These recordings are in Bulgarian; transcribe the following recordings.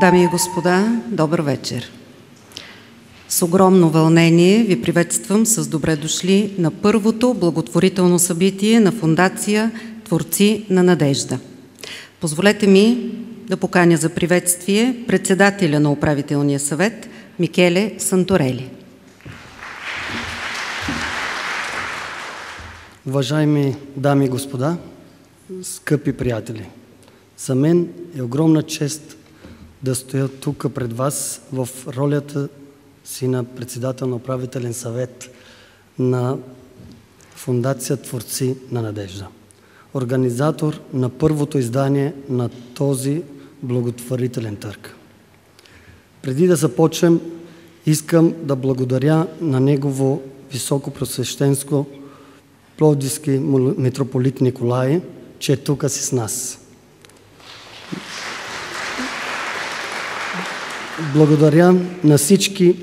Дами и господа, добър вечер! С огромно вълнение ви приветствам с добре дошли на първото благотворително събитие на Фондация Творци на надежда. Позволете ми да поканя за приветствие председателя на управителния съвет Микеле Санторели. Уважаеми дами и господа, скъпи приятели, за мен е огромна чест да стоя тук пред вас в ролята си на председател на управителен съвет на Фондация Творци на надежда, организатор на първото издание на този благотворителен търг. Преди да започнем, искам да благодаря на Негово Високопреосвещенство Пловдивски митрополит Николай, че е тук си с нас. Благодаря на всички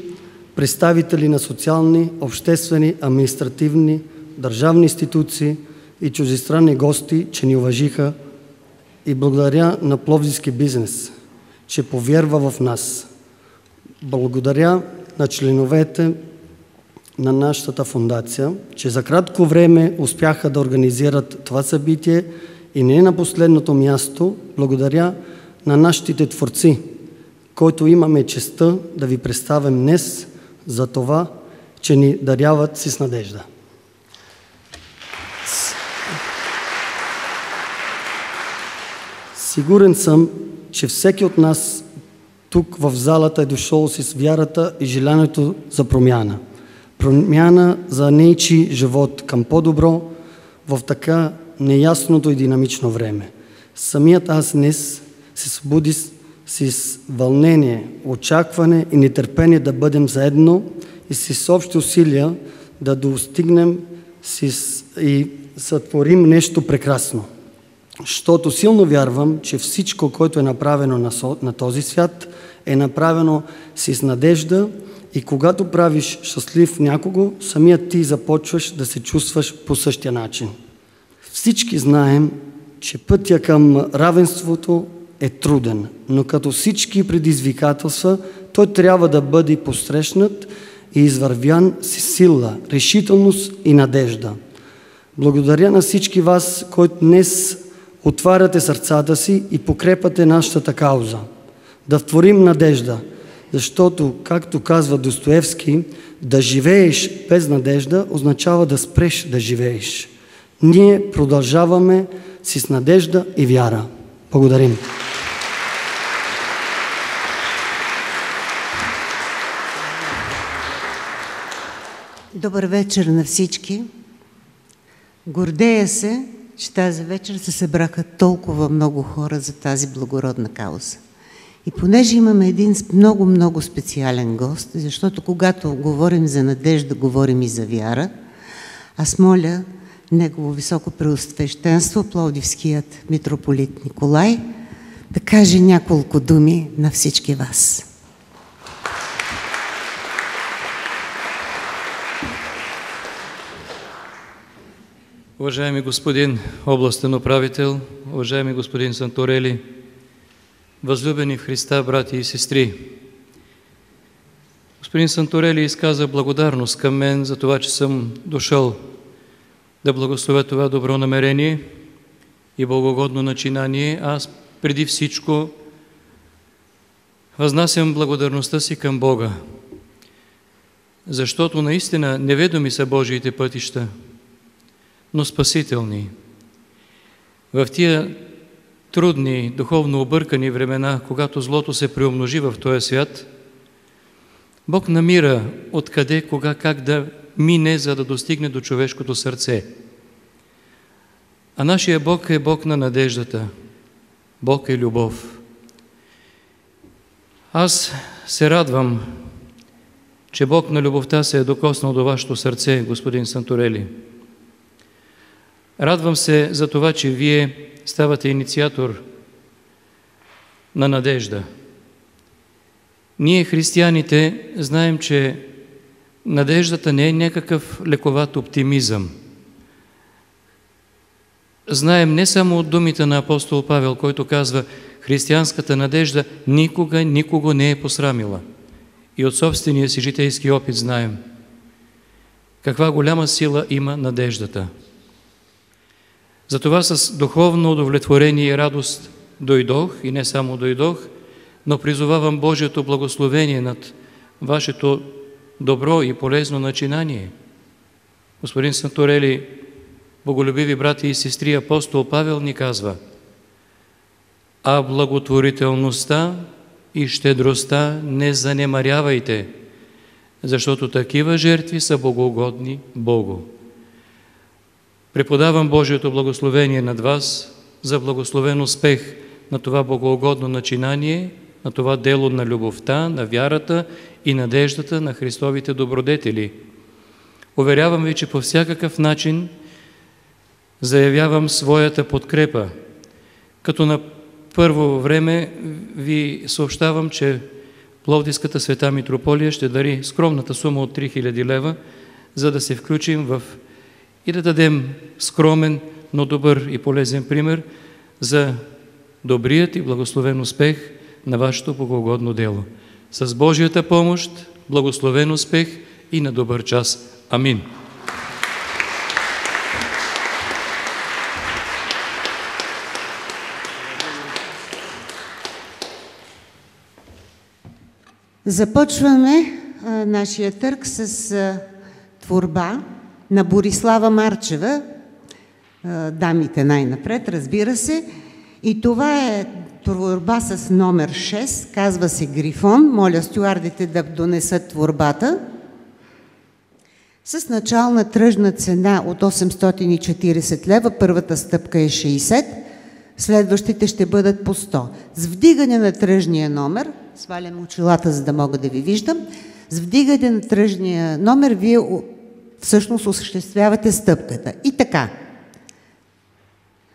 представители на социални, обществени, административни, държавни институции и чуждестранни гости, че ни уважиха, и благодаря на пловдивски бизнес, че повярва в нас. Благодаря на членовете на нашата фондация, че за кратко време успяха да организират това събитие, и не на последното място, благодаря на нашите творци, който имаме честта да ви представим днес, за това, че ни даряват с надежда. Сигурен съм, че всеки от нас тук в залата е дошъл с вярата и желанието за промяна. Промяна за нечий живот към по-добро в така неясното и динамично време. Самият аз днес се събуди с вълнение, очакване и нетърпение да бъдем заедно и с общи усилия да достигнем и сътворим нещо прекрасно. Защото силно вярвам, че всичко, което е направено на този свят, е направено с надежда, и когато правиш щастлив някого, самият ти започваш да се чувстваш по същия начин. Всички знаем, че пътя към равенството е труден, но като всички предизвикателства, той трябва да бъде посрещнат и извървян с сила, решителност и надежда. Благодаря на всички вас, които днес отваряте сърцата си и покрепате нашата кауза. Да творим надежда, защото, както казва Достоевски, да живееш без надежда означава да спреш да живееш. Ние продължаваме с надежда и вяра. Благодарим. Добър вечер на всички. Гордея се, че тази вечер се събраха толкова много хора за тази благородна кауза. И понеже имаме един много специален гост, защото когато говорим за надежда, говорим и за вяра, аз моля Негово Високопреосвещенство, Пловдивският митрополит Николай, да каже няколко думи на всички вас. Уважаеми господин областен управител, уважаеми господин Санторели, възлюбени в Христа брати и сестри, господин Санторели изказа благодарност към мен за това, че съм дошъл да благословя това добро намерение и благогодно начинание. Аз преди всичко възнасям благодарността си към Бога, защото наистина неведоми са Божиите пътища, но спасителни. В тия трудни, духовно объркани времена, когато злото се преумножи в този свят, Бог намира откъде, кога, как да мине, за да достигне до човешкото сърце. А нашия Бог е Бог на надеждата. Бог е любов. Аз се радвам, че Бог на любовта се е докоснал до вашето сърце, господин Санторели. Радвам се за това, че вие ставате инициатор на надежда. Ние, християните, знаем, че надеждата не е някакъв лековат оптимизъм. Знаем не само от думите на апостол Павел, който казва: Християнската надежда никога никого не е посрамила. И от собствения си житейски опит знаем каква голяма сила има надеждата. Затова с духовно удовлетворение и радост дойдох, и не само дойдох, но призовавам Божието благословение над вашето добро и полезно начинание. Господин Санторели, боголюбиви брати и сестри, апостол Павел ни казва: а благотворителността и щедростта не занемарявайте, защото такива жертви са богоугодни Богу. Преподавам Божието благословение над вас за благословен успех на това богоугодно начинание, на това дело на любовта, на вярата и надеждата на Христовите добродетели. Уверявам ви, че по всякакъв начин заявявам своята подкрепа, като на първо време ви съобщавам, че Пловдивската света митрополия ще дари скромната сума от 3000 лева, за да се включим и да дадем скромен, но добър и полезен пример за добрият и благословен успех на вашето богоугодно дело. С Божията помощ, благословен успех и на добър час. Амин. Започваме нашия търг с творба на Борислава Марчева, дамите най-напред, разбира се. И това е творба с номер 6, казва се Грифон. Моля стюардите да донесат творбата. С начална тръжна цена от 840 лева, първата стъпка е 60, следващите ще бъдат по 100. С вдигане на тръжния номер, свалям очилата, за да мога да ви виждам, с вдигане на тръжния номер вие всъщност осъществявате стъпката. И така,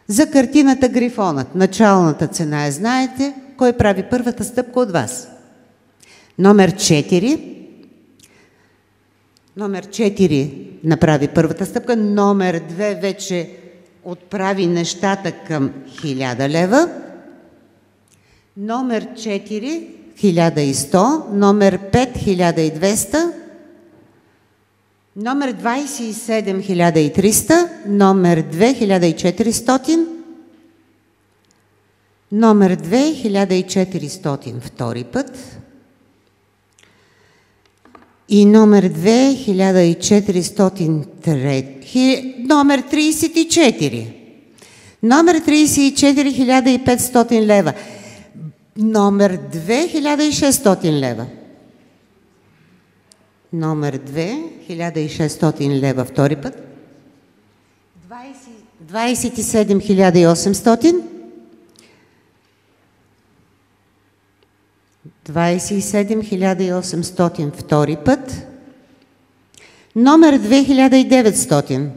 за картината Грифонът, началната цена знаете, кой прави първата стъпка от вас? Номер 4. Номер 4 направи първата стъпка, номер 2 вече отправи нещата към 1000 лева, номер 4 1100, номер 5 1200, номер 27 1300, номер 2 1400, номер 2 1400 втори път и номер 2 1400 номер 34. Номер 34 1500 лева. Номер 2 1600 лева. Номер 2 1600 лева втори път. 27 800. 27 800 втори път. Номер 2900.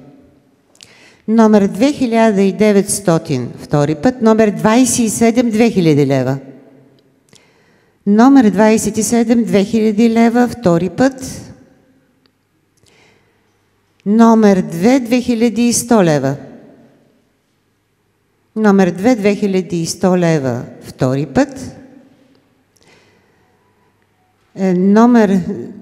Номер 2900 втори път. Номер 27 2000 лева. Номер 27 2000 лева втори път. Номер 2 2100 лева. Номер 2 2100 лева втори път. Номер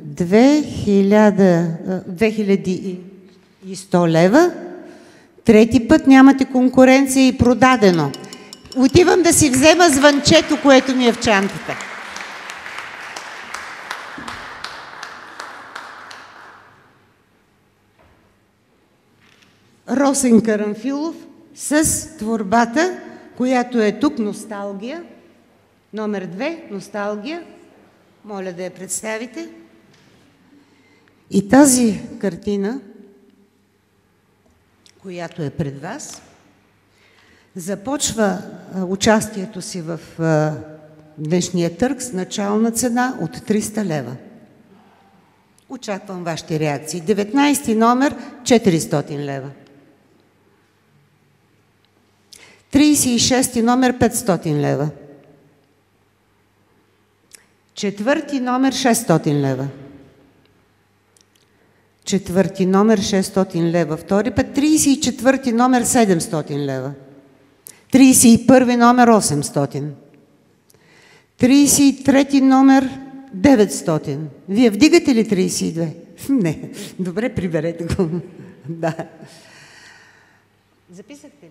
2100 лева. Трети път, нямате конкуренция и продадено. Отивам да си взема звънчето, което ми е в чантата. Росен Карамфилов с творбата, която е тук, Носталгия. Номер 2, Носталгия. Моля да я представите. И тази картина, която е пред вас, започва участието си в днешния търг с начална цена от 300 лева. Очаквам вашите реакции. 19 номер 400 лева. 36 номер 500 лева. Четвърти номер 600 лева. Четвърти номер 600 лева. Втори път 34 номер 700 лева. 31 номер 800. 33 номер 900. Вие вдигате ли 32? Не. Добре, приберете го. Да. Записахте ли?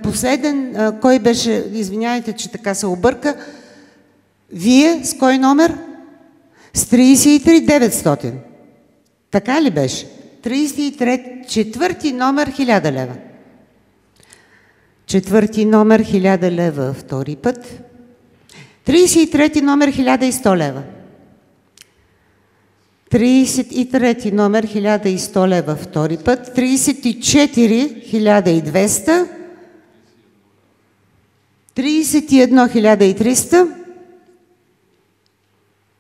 Последен, кой беше, извиняйте, че така се обърка, вие с кой номер? С 33 900. Така ли беше? 33, четвърти номер 1000 лева. Четвърти номер 1000 лева втори път. 33 номер 1100 лева. 33 номер 1100 лева втори път. 34 1200. 31 1300.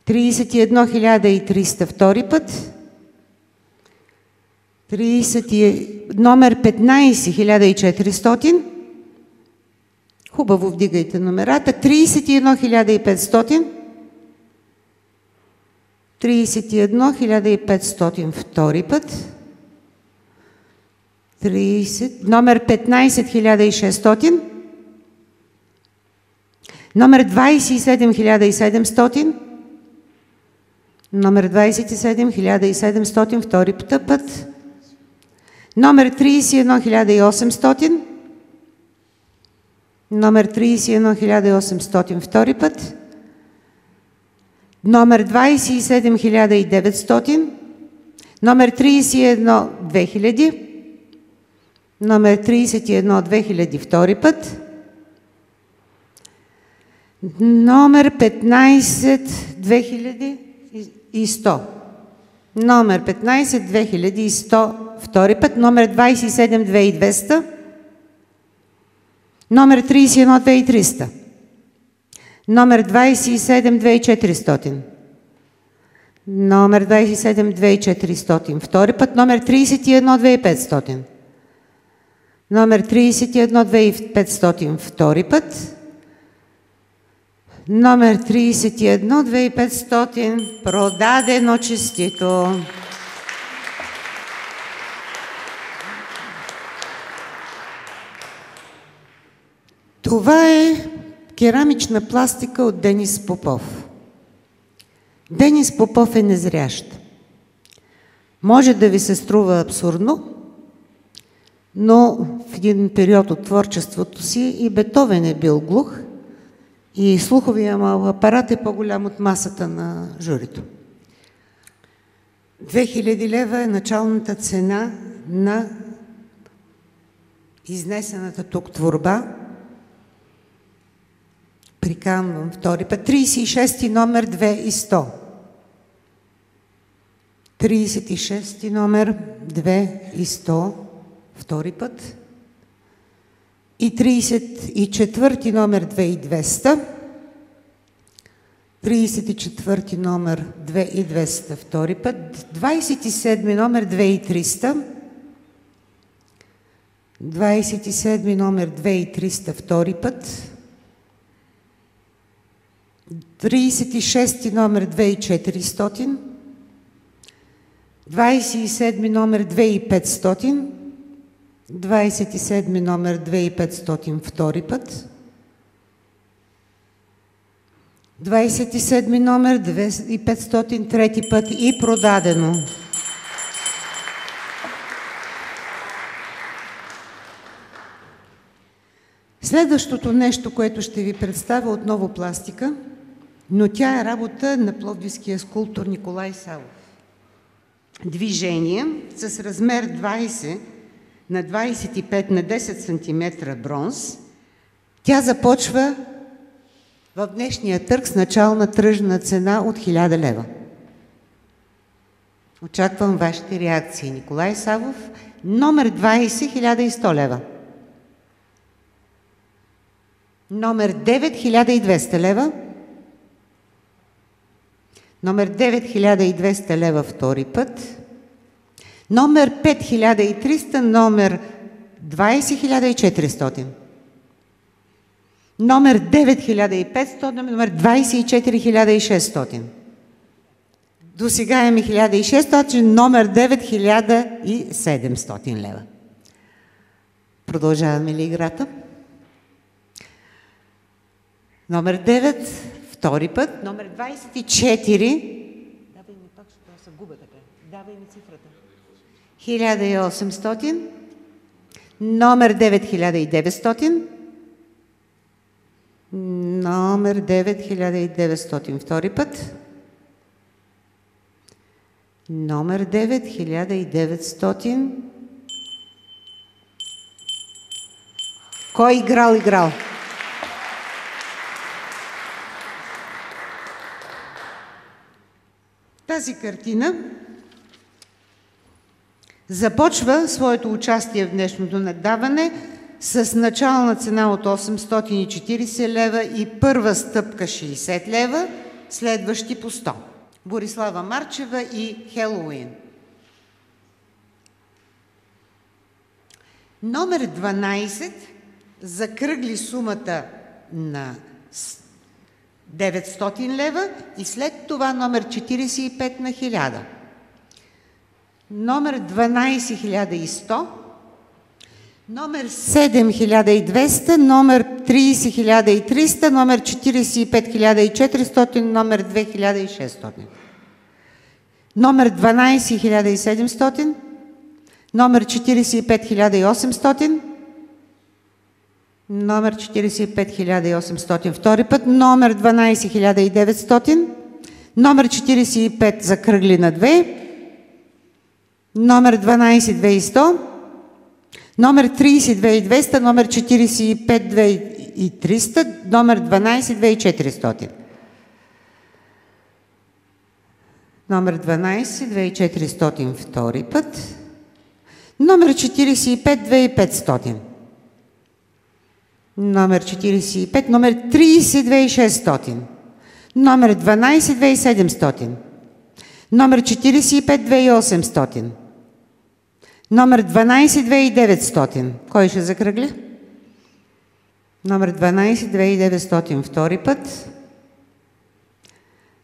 31 1300 втори път. Номер 15 1400. Хубаво вдигайте номерата. 31 1500. 31 1500 втори път. Номер 15 1600. Номер 27 1700. Номер 27 1700 втори път. Номер 31 1800. Номер 31 1800 втори път. Номер 27 1900. Номер 31 2000. Номер 31 2000 втори път. Номер 15 2100. Номер 15 2100 втори път. Номер 27 2200. Номер 31 2300. Номер 27 2400. Номер 27 2400 втори път. Номер 31 2500. Номер 31 2500 втори път. Номер 31 2500 продадено честито. Това е керамична пластика от Денис Попов. Денис Попов е незрящ. Може да ви се струва абсурдно, но в един период от творчеството си и Бетовен е бил глух и слуховия му апарат е по-голям от масата на журито. 2000 лева е началната цена на изнесената тук творба. Приканвам втори път. 36 номер 2100. 36 номер 2100 втори път. И 34 номер 2200. 34 номер 2200 втори път. 27 номер 2300. 27 номер 2300 втори път. 36 номер 2400, 27 номер 2500, 27 номер 2500 втори път, 27 номер 2500 трети път и продадено. Следващото нещо, което ще ви представя, отново пластика, но тя е работа на пловдивския скулптор Николай Савов. Движение с размер 20 на 25 на 10 см бронз. Тя започва в днешния търг с начална тръжна цена от 1000 лева. Очаквам вашите реакции. Николай Савов, номер 20 1100 лева. Номер 9 1200 лева. Номер 9 1200 лева втори път. Номер 5 1300, номер 20 1400. Номер 9 1500, номер 24 1600. До сега имаме 1600, номер 9 1700 лева. Продължаваме ли играта? Номер 9, втори път. Номер 24. Давай ми пак, защото се губа така. Давай ми цифрата. 1800. Номер 9, 1900. Номер 9, 1900. Втори път. Номер 9, 1900. Кой играл? Тази картина започва своето участие в днешното наддаване с начална цена от 840 лева и първа стъпка 60 лева, следващи по 100. Борислава Марчева и Хелоуин. Номер 12 закръгли сумата на 900 лева и след това номер 45 на 1000. Номер 12 1100, номер 7 1200, номер 30 1300, номер 45 1400, номер 2 1600. Номер 12 1700, номер 45 1800, номер 45 1800 втори път, номер 12 1900, номер 45 закръгли на 2, номер 12 2100, номер 30 2200, номер 45 2300, номер 12 2400. Номер 12 2400 втори път, номер 45 2500. Номер 45, номер 30 2600, номер 12 2700, номер 45 2800, номер 12 2900. Кой ще закръгли? Номер 12 2900 втори път,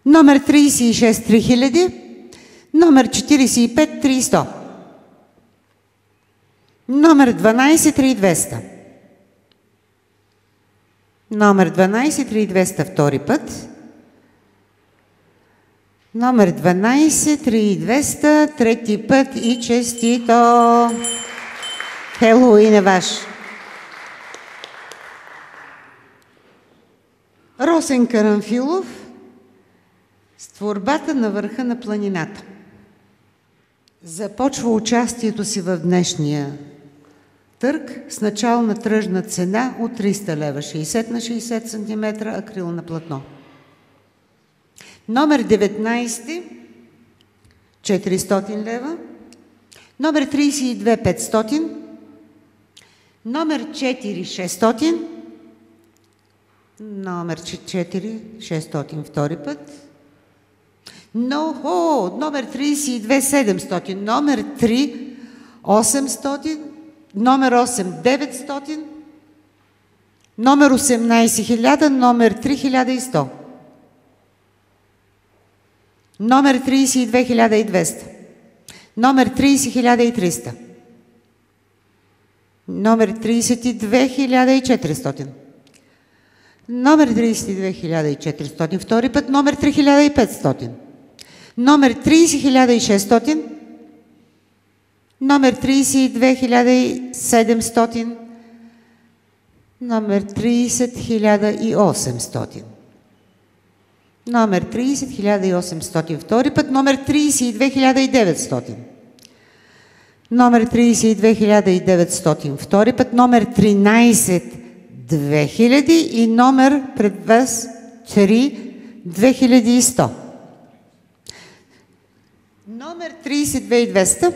номер 36 3000, номер 45 300, номер 12 3200. Номер 12 3200 втори път. Номер 12 3200 трети път и честито! Хелоуин е ваш! Росен Карамфилов с творбата на върха на планината. Започва участието си в днешния търг с начална тръжна цена от 300 лева, 60 на 60 см акрилно платно. Номер 19 400 лева, номер 32 500, номер 4 600, номер 4 600 втори път, номер 32 700, номер 3 800, номер 8 900, номер 18 1000, номер 3100, номер 32 1200, номер 30 1300, номер 32 1400, номер 32 1400 втори път, номер 3500, номер 30 1600, номер 32 700, номер 30 800, номер 30 800 втори път, номер 32 900, номер 32 900 втори път, номер 13 2000 и номер пред вас 3 2100. Номер 32 200,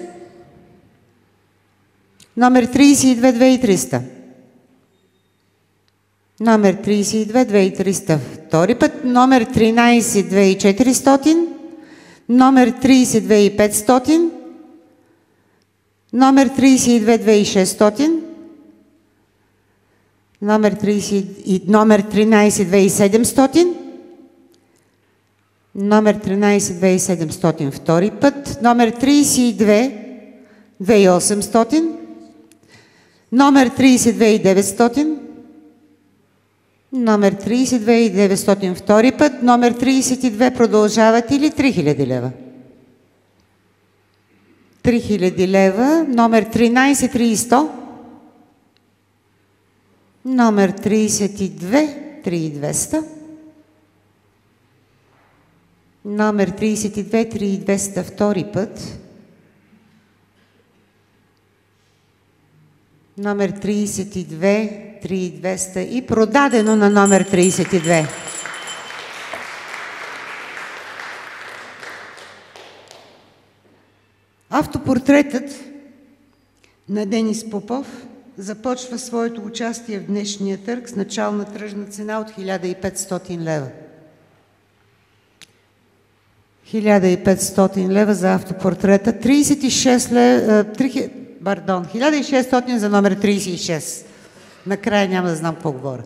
номер 32 2300, номер 32 2300 втори път, номер 13 2400, номер 32 500, номер 32 2600, номер 13 2700, номер 13 2700 втори път, номер 32 2800, номер 32 900, Номер 32 и 900 втори път. Номер 32 продължавате ли? 3000 лева. 3000 лева. Номер 13 3100. Номер 32 3200. Номер 32 3200 втори път. Номер 32 3200 и продадено на номер 32. Автопортретът на Денис Попов започва своето участие в днешния търг с начална тръжна цена от 1500 лева. 1500 лева за автопортрета, 36 лева, 1600 за номер 36. Накрая няма да знам какво говоря.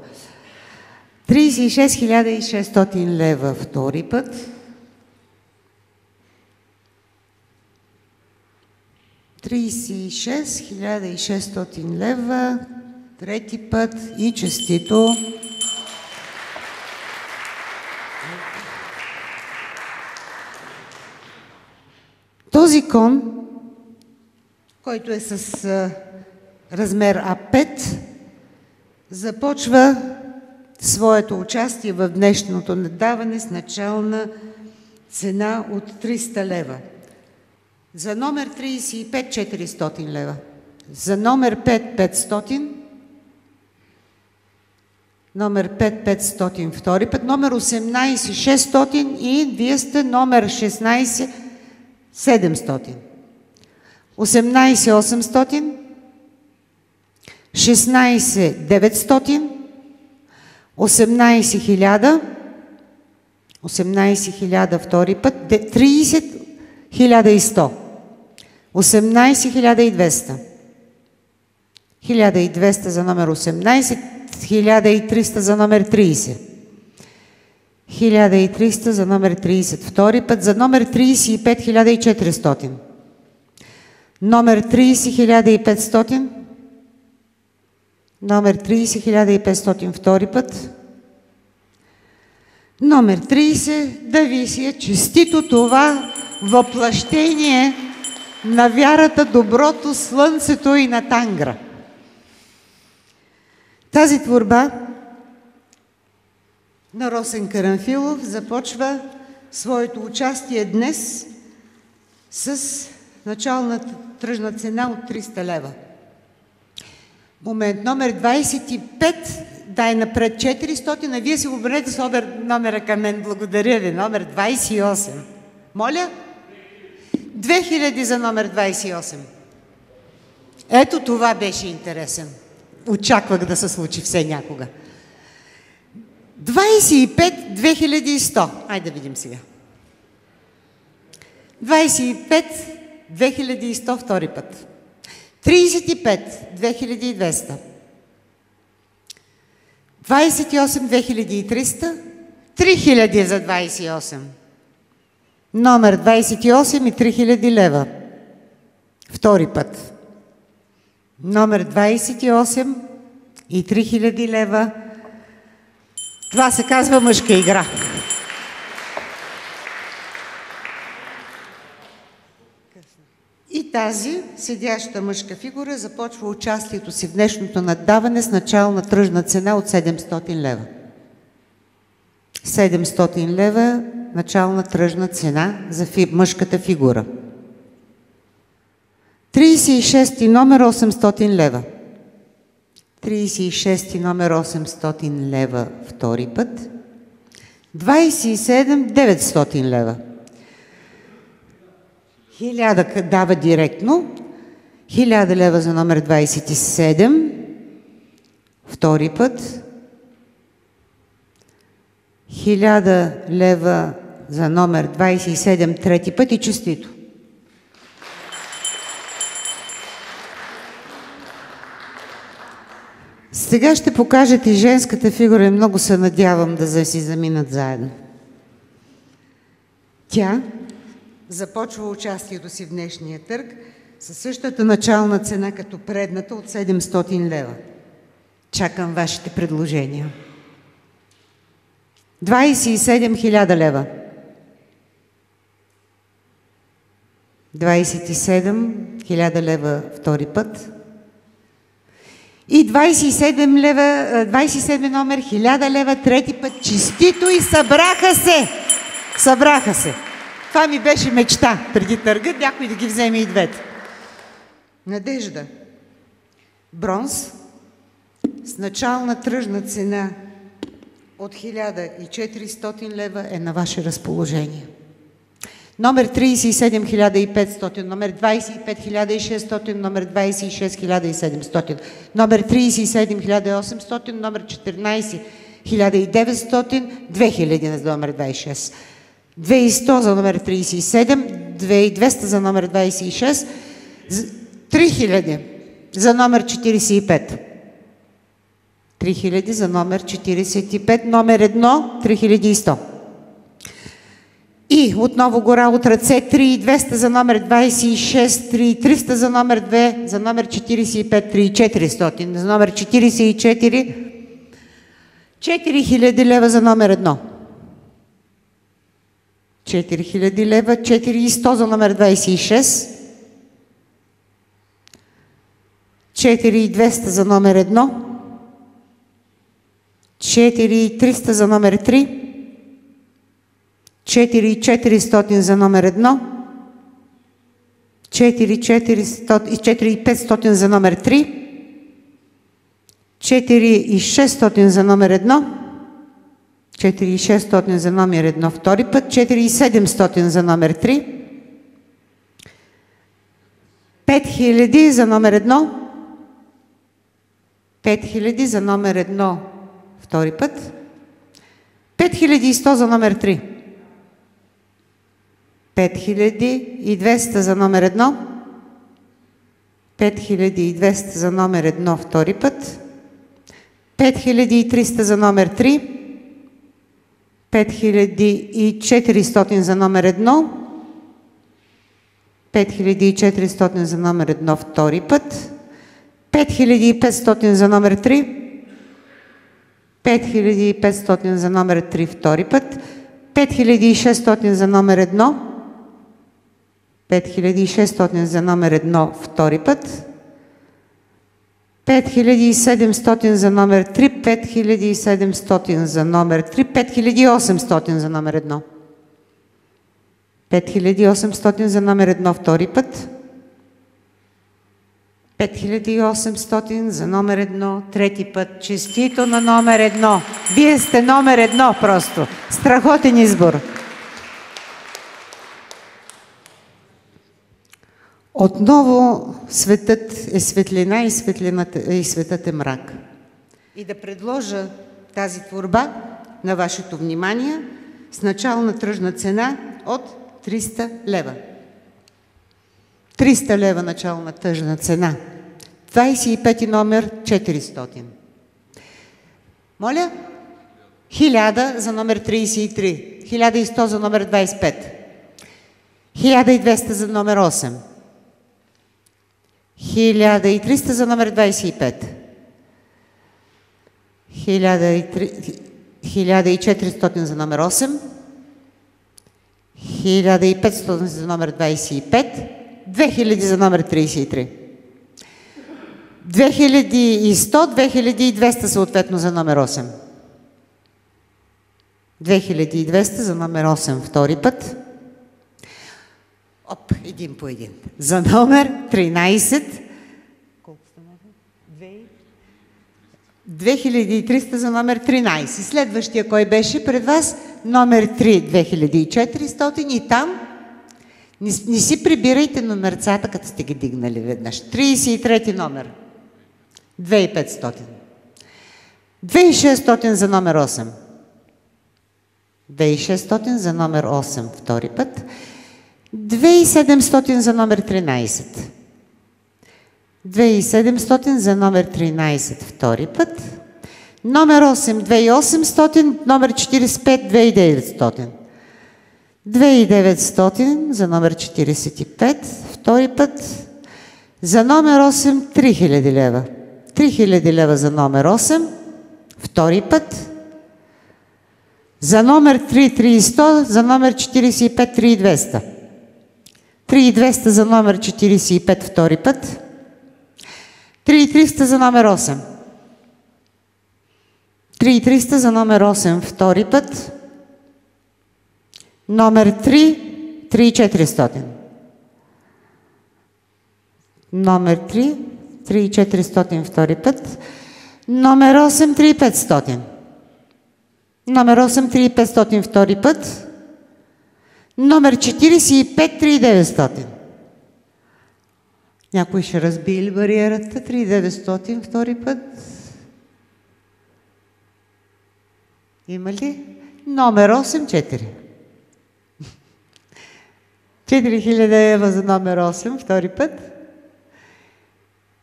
36 600 лева втори път. 36 600 лева трети път и честито. Този кон, който е с размер А5, започва своето участие в днешното наддаване с начална цена от 300 лева. За номер 35 400 лева. За номер 5 500. Номер 5 500 втори път. Номер 18 600 и вие сте номер 16 700. 18 800. 16 900. 18 1000. 18 1000 втори път. 30 1100. 18 1200. 1200 за номер 18. 1300 за номер 30. 1300 за номер 30 втори път. За номер 35 1400. Номер 30 1500. Номер 30 1500 втори път. Номер 30, да ви си е честито това въплъщение на вярата, доброто, слънцето и на Тангра. Тази творба на Росен Карамфилов започва своето участие днес с начална тръжна цена от 300 лева. Момент, номер 25, дай напред 400, а вие си обърнете с номера към мен. Благодаря ви. Номер 28. Моля? 2000 за номер 28. Ето това беше интересен. Очаквах да се случи все някога. 25 2100. Айде да видим сега. 25 2100 втори път. 35 2200. 28 2300. 3000 за 28. Номер 28 и 3000 лева. Втори път. Номер 28 и 3000 лева. Това се казва мъжка игра. И тази седяща мъжка фигура започва участието си в днешното наддаване с начална тръжна цена от 700 лева. 700 лева начална тръжна цена за мъжката фигура. 36 номер 800 лева. 36 номер 800 лева втори път. 27 900 лева. 1000 дава директно. 1000 лева за номер 27 втори път. 1000 лева за номер 27 трети път и честито. Сега ще покажете женската фигура и много се надявам да си заминат заедно. Тя започва участието си в днешния търг със същата начална цена като предната от 700 лева. Чакам вашите предложения. 27 000 лева. 27 000 лева втори път. И 27 номер, 1000 лева, трети път. Честито и събраха се! Събраха се! Това ми беше мечта преди търга, някой да ги вземе и двете. Надежда. Бронз с начална тръжна цена от 1400 лева е на ваше разположение. Номер 37 500, номер 25 600, номер 26 700, номер 37 800, номер 14 900, 2000 за номер 26, 2100 за номер 37, 2200 за номер 26, 3000 за номер 45. 3000 за номер 45, номер 1, 3100. И отново гора от ръце, 3200 за номер 26, 3300 за номер 2, за номер 45, 3400, за номер 44, 4000 лева за номер 1. 4000 лева, 4100 за номер 26, 4200 за номер 1, 4300 за номер 3, 4400 за номер 1, 4500 за номер 3, 4600 за номер 1, 4600 за номер 1 втори път, 4700 за номер 3, 5000 за номер 1, 5000 за номер 1 втори път, 5100 за номер 3, 5200 за номер 1, 5200 за номер 1 втори път, 5300 за номер 3, 5400 за номер 1, 5400 за номер 1 втори път, 5500 за номер 3, 5500 за номер 3 втори път, 5600 за номер 1, 5600 за номер 1 втори път, 5700 за номер 3, 5700 за номер 3, 5800 за номер 1. 5800 за номер 1 втори път, 5800 за номер 1 трети път. Честито на номер 1. Вие сте номер 1 просто. Страхотен избор. Отново светът е светлина и светът е мрак. И да предложа тази творба на вашето внимание с начална тръжна цена от 300 лева. 300 лева начална тръжна цена. 25 номер 400. Моля? 1000 за номер 33. 1100 за номер 25. 1200 за номер 8. 1300 за номер 25. 1400 за номер 8. 1500 за номер 25. 2000 за номер 33. 2100, 2200 съответно за номер 8. 2200 за номер 8 втори път. Един по един. За номер 13. Колко сте номер? 2300 за номер 13. Следващия кой беше пред вас? Номер 3, 2400 и там не си прибирайте номерцата, като сте ги дигнали веднъж. 33 номер. 2500. 2600 за номер 8. 2600 за номер 8 втори път. 2700 за номер 13. 2700 за номер 13 втори път. Номер 8 2800, номер 45 2900. 2900 за номер 45 втори път. За номер 8 3000 лева. 3000 лева за номер 8 втори път. За номер 3 3100, за номер 45 3200. 3200 за номер 45 втори път. 3300 за номер 8. 3300 за номер 8 втори път. Номер 3 3400. Номер 3 3400 втори път. Номер 8 3500. Номер 8 3500 втори път. Номер 45 3900. Някой ще разбие ли бариерата? 3900 втори път. Има ли? Номер 8 4. 4000 лева за номер 8 втори път.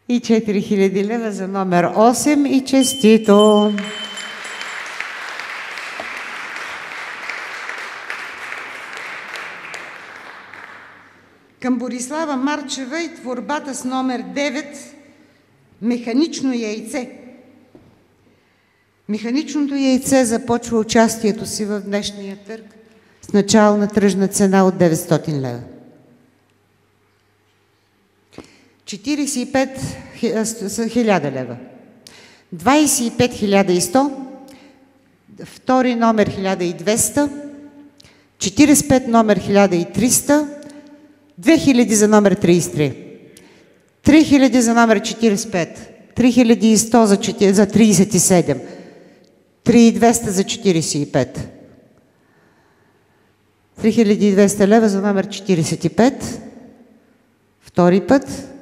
И 4000 лева за номер 8 и честито! Към Борислава Марчева и творбата с номер 9 «Механично яйце». Механичното яйце започва участието си в днешния търг с начална тръжна цена от 900 лева. 45 000 лева. 25 100, втори номер 1200, 45 номер 1300, 2000 за номер 33, 3000 за номер 45, 3100 за 37, 3200 за 45, 3200 лева за номер 45, втори път,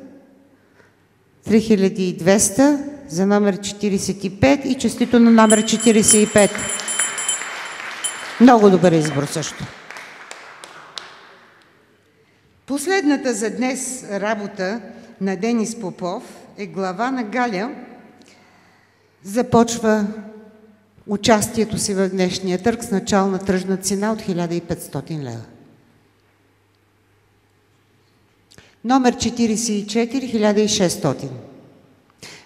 3200 за номер 45 и честито на номер 45. Много добър избор също. Последната за днес работа на Денис Попов е глава на Галя. Започва участието си в днешния търг с начална тръжна цена от 1500 лева. Номер 44 1600.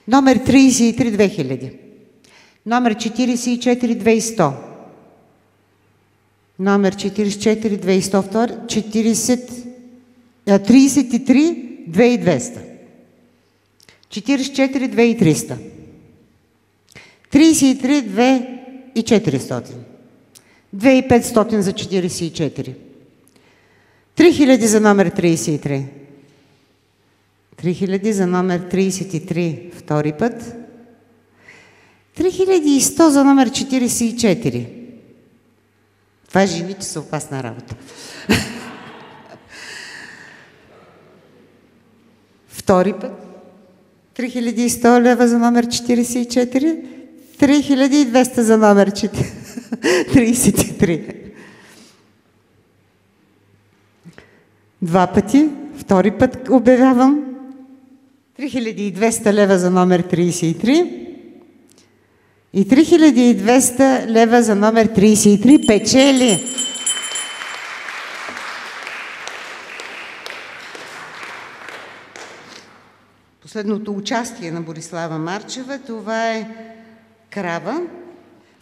Номер 33 2000. Номер 44 2100. Номер 44 2100. 33 2200. 44 2300. 33 2400. 2500 за 44. 3000 за номер 33. 3000 за номер 33 втори път. 3100 за номер 44. Това жени, че са опасна работа. Втори път. 3100 лева за номер 44. 3200 за номер 33. Два пъти. Втори път обявявам. 3200 лева за номер 33 и 3200 лева за номер 33 печели. Последното участие на Борислава Марчева, това е крава.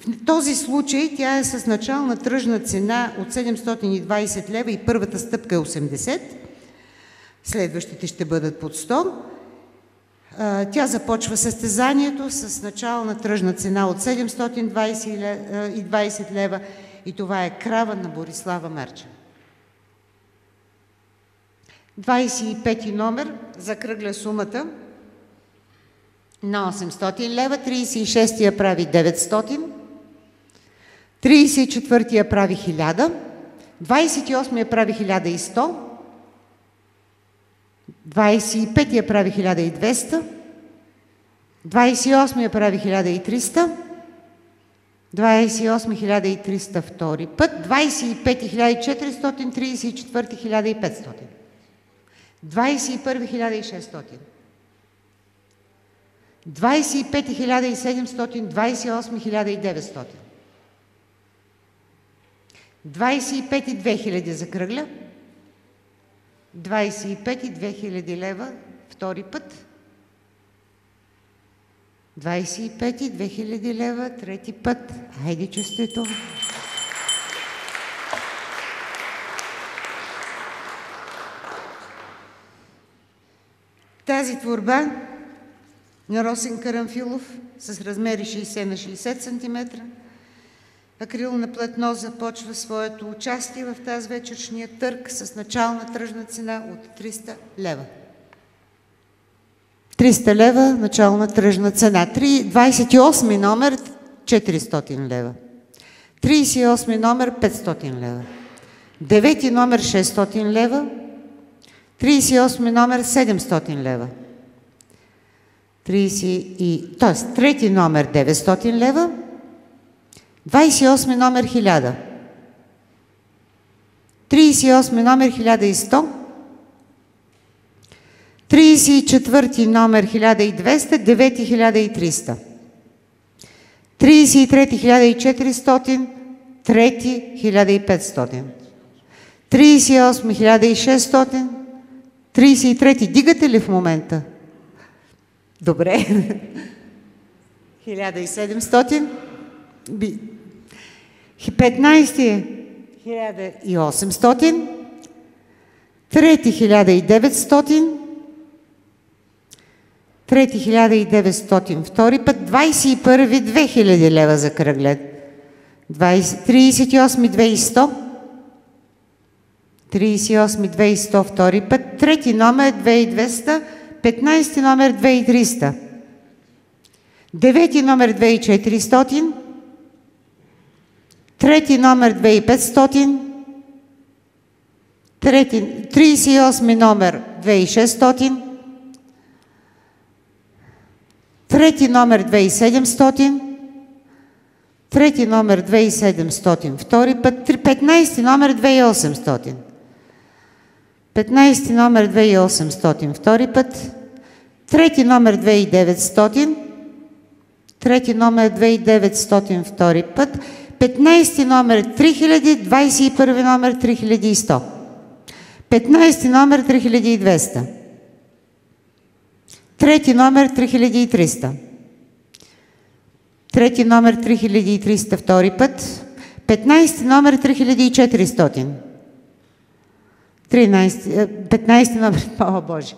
В този случай тя е с начална тръжна цена от 720 лева и първата стъпка е 80. Следващите ще бъдат под 100. Тя започва състезанието с начална тръжна цена от 720 лева и това е крава на Борислава Марчева. 25 номер закръгля сумата на 800 лева, 36-я прави 900, 34-я прави 1000, 28-я прави 1100, 25-я прави 1200, 28-я прави 1300, 28 1300 втори път, 25 1400, 34 1500, 21 1600, 25 1700, 28 1900, 25 и 2000 закръгля, 25 и 2000 лева втори път, 25 и 2000 лева трети път. Хайде, честито! Тази творба на Росен Карамфилов с размери 60 на 60 см, акрилно платно, започва своето участие в тази вечершния търг с начална тръжна цена от 300 лева. 300 лева начална тръжна цена. 28 номер 400 лева. 38 номер 500 лева. 9 номер 600 лева. 38 номер 700 лева. Трети номер 900 лева. 28 номер 1000. 38 номер 1100. 34 номер 1200, 9 1300. 33 1400, 3 1500. 38 1600, 33 дигате ли в момента? Добре. 1700. 15 1800. Трети 1900. Трети 1900, втори път, 21 2000 лева за кръглет. 38 2100. 38 2100, втори път. Трети номер 2200, 15 номер 2300. Девети номер 2400. Трети номер 2500. 38 номер 2600. Трети номер 2700. Трети номер 2700, втори път. 15 номер 2800. 15 номер 2800, втори път. Трети номер 2900. Трети номер 2900, втори път. 15 номер 3000, 21 номер 3100. 15 номер 3200. Трети номер 3300. Трети номер 3300, втори път. 15 номер 3400. 15 номер, о Боже,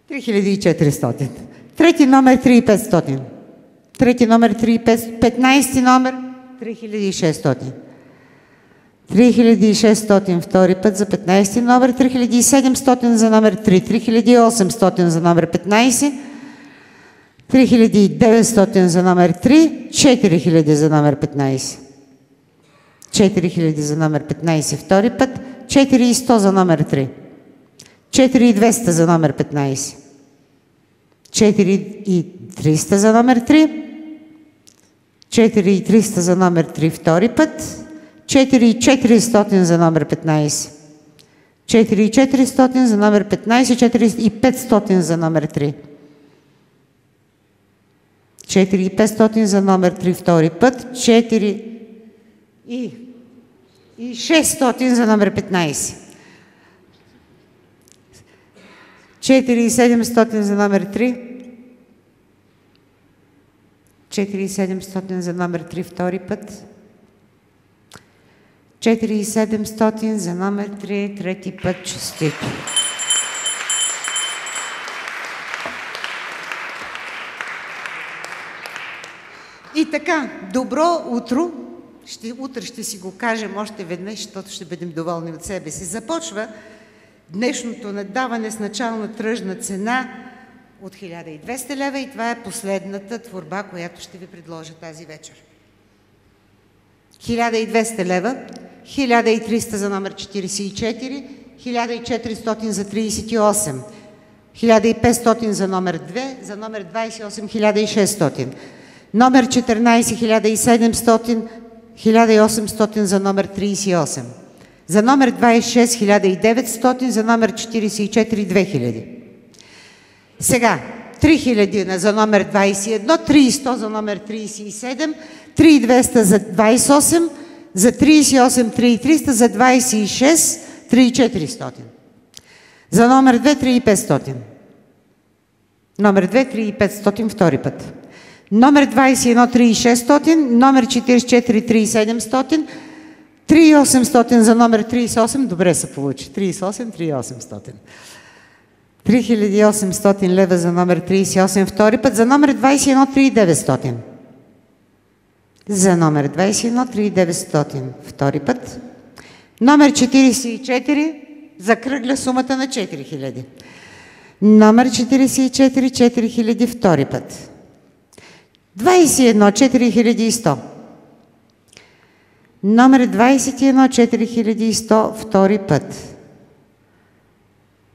3400. Трети номер 3500. Трети номер 3500. 15 номер 3600. 3600, втори път за 15 номер, 3700 за номер 3, 3800 за номер 15, 3900 за номер 3, 4000 за номер 15. 4000 за номер 15, втори път, 4100 за номер 3, 4200 за номер 15, 4300 за номер 3, 4300 за номер 3, втори път, 4400 за номер 15. 4400 за номер 15, 4500 за номер 3. 4500 за номер 3, втори път. 4600 за номер 15. 4700 за номер 3. 4700 за номер 3, втори път. 4700 за номер 3, трети път. Честито! И така, добро утро! Утре ще си го кажем още веднъж, защото ще бъдем доволни от себе си. Започва днешното наддаване с начална тръжна цена от 1200 лева и това е последната творба, която ще ви предложа тази вечер. 1200 лева, 1300 за номер 44, 1400 за 38, 1500 за номер 2, за номер 28 1600, номер 14 1700, 1800 за номер 38, за номер 26 1900, за номер 44 2000. Сега 3000 за номер 21, 300 за номер 37, 3200 за 28, за 38 3300, за 26 3400. За номер 2 3500. Номер 2 3500, втори път. Номер 21 3600, номер 44 3700, 3800 за номер 38, добре се получи, 38 3800. 3800 лева за номер 38 втори път, за номер 21 3900. За номер 21 3900 втори път. Номер 44 закръгля сумата на 4000. Номер 44 4000 втори път. 21 4100. Номер 21 4100 втори път.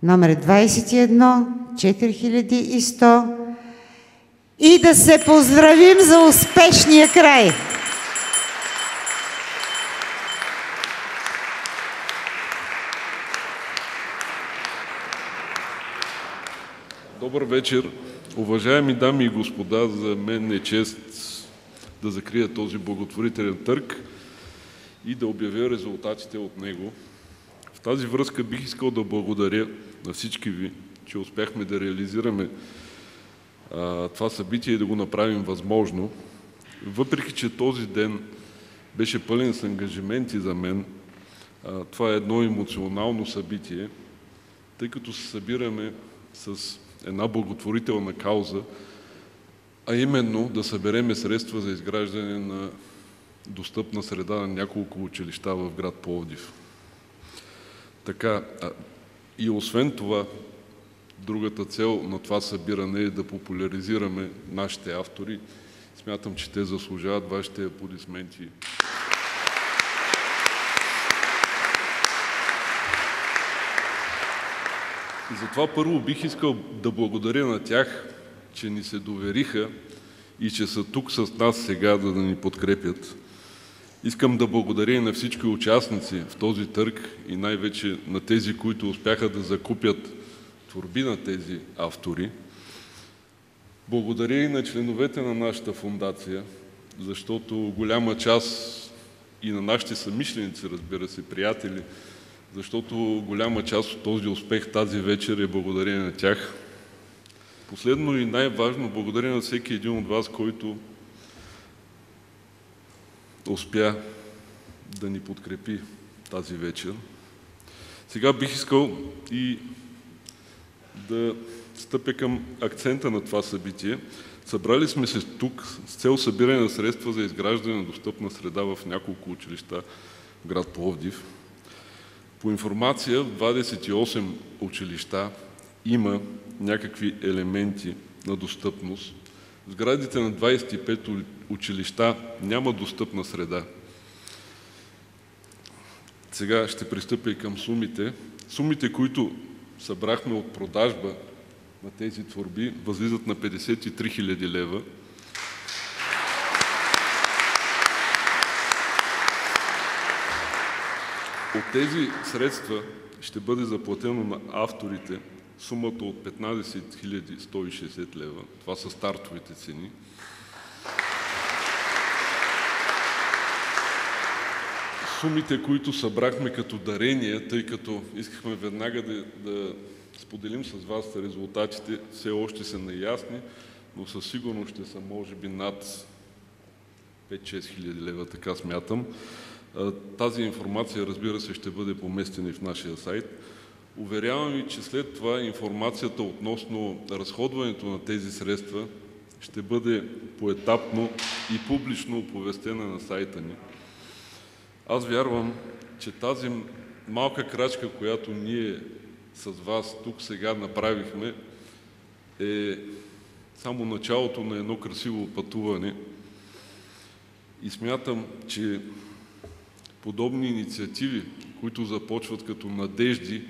Номер 21 4100. И да се поздравим за успешния край! Добър вечер, уважаеми дами и господа, за мен е чест да закрия този благотворителен търг и да обявя резултатите от него. В тази връзка бих искал да благодаря на всички ви, че успяхме да реализираме това събитие и да го направим възможно. Въпреки че този ден беше пълен с ангажименти за мен, това е едно емоционално събитие, тъй като се събираме с една благотворителна кауза, а именно да събереме средства за изграждане на достъпна среда на няколко училища в град Пловдив. Така, и освен това, другата цел на това събиране е да популяризираме нашите автори. Смятам, че те заслужават вашите аплодисменти. И затова първо бих искал да благодаря на тях, че ни се довериха и че са тук с нас сега, да ни подкрепят. Искам да благодаря и на всички участници в този търг и най-вече на тези, които успяха да закупят творби на тези автори. Благодаря и на членовете на нашата фондация, защото голяма част и на нашите съмишленици, разбира се, приятели, защото голяма част от този успех тази вечер е благодарение на тях. Последно и най-важно, благодаря на всеки един от вас, който успя да ни подкрепи тази вечер. Сега бих искал и да стъпя към акцента на това събитие. Събрали сме се тук с цел събиране на средства за изграждане на достъпна среда в няколко училища в град Пловдив. По информация, в 28 училища има някакви елементи на достъпност. В сградите на 25 училища няма достъпна среда. Сега ще пристъпя и към сумите. Сумите, които събрахме от продажба на тези творби, възлизат на 53 000 лева. От тези средства ще бъде заплатено на авторите сумата от 15 160 лева. Това са стартовите цени. Сумите, които събрахме като дарения, тъй като искахме веднага да споделим с вас резултатите, все още са неясни, но със сигурност ще са може би над 5-6 хиляди лева, така смятам. Тази информация, разбира се, ще бъде поместена и в нашия сайт. Уверявам ви, че след това информацията относно разходването на тези средства ще бъде поетапно и публично оповестена на сайта ни. Аз вярвам, че тази малка крачка, която ние с вас тук сега направихме, е само началото на едно красиво пътуване. И смятам, че подобни инициативи, които започват като надежди,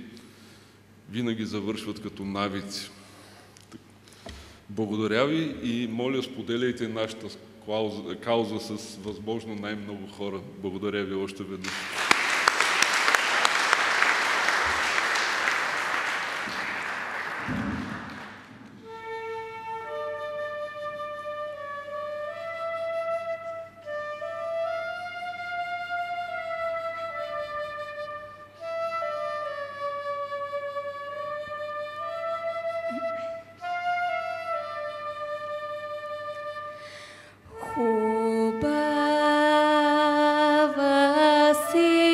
винаги завършват като навици. Благодаря ви и моля, споделяйте нашата кауза с възможно най-много хора. Благодаря ви още веднъж. Хубава си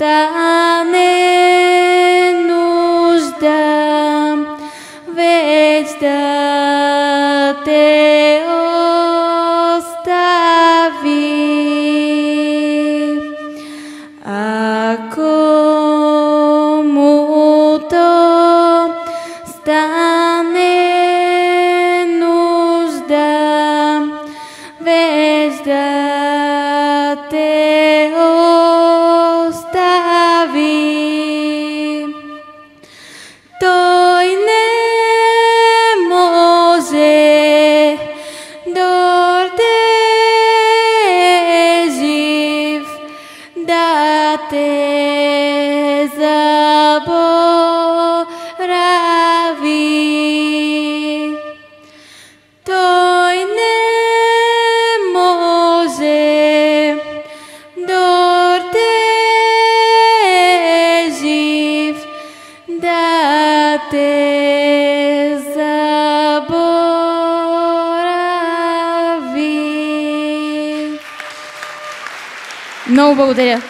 стане нужда веч да те остави. Ако му то стане нужда веч да те остави, той не може дорде жив да те заборави. Той не може дорде жив да те заборави. Много благодаря.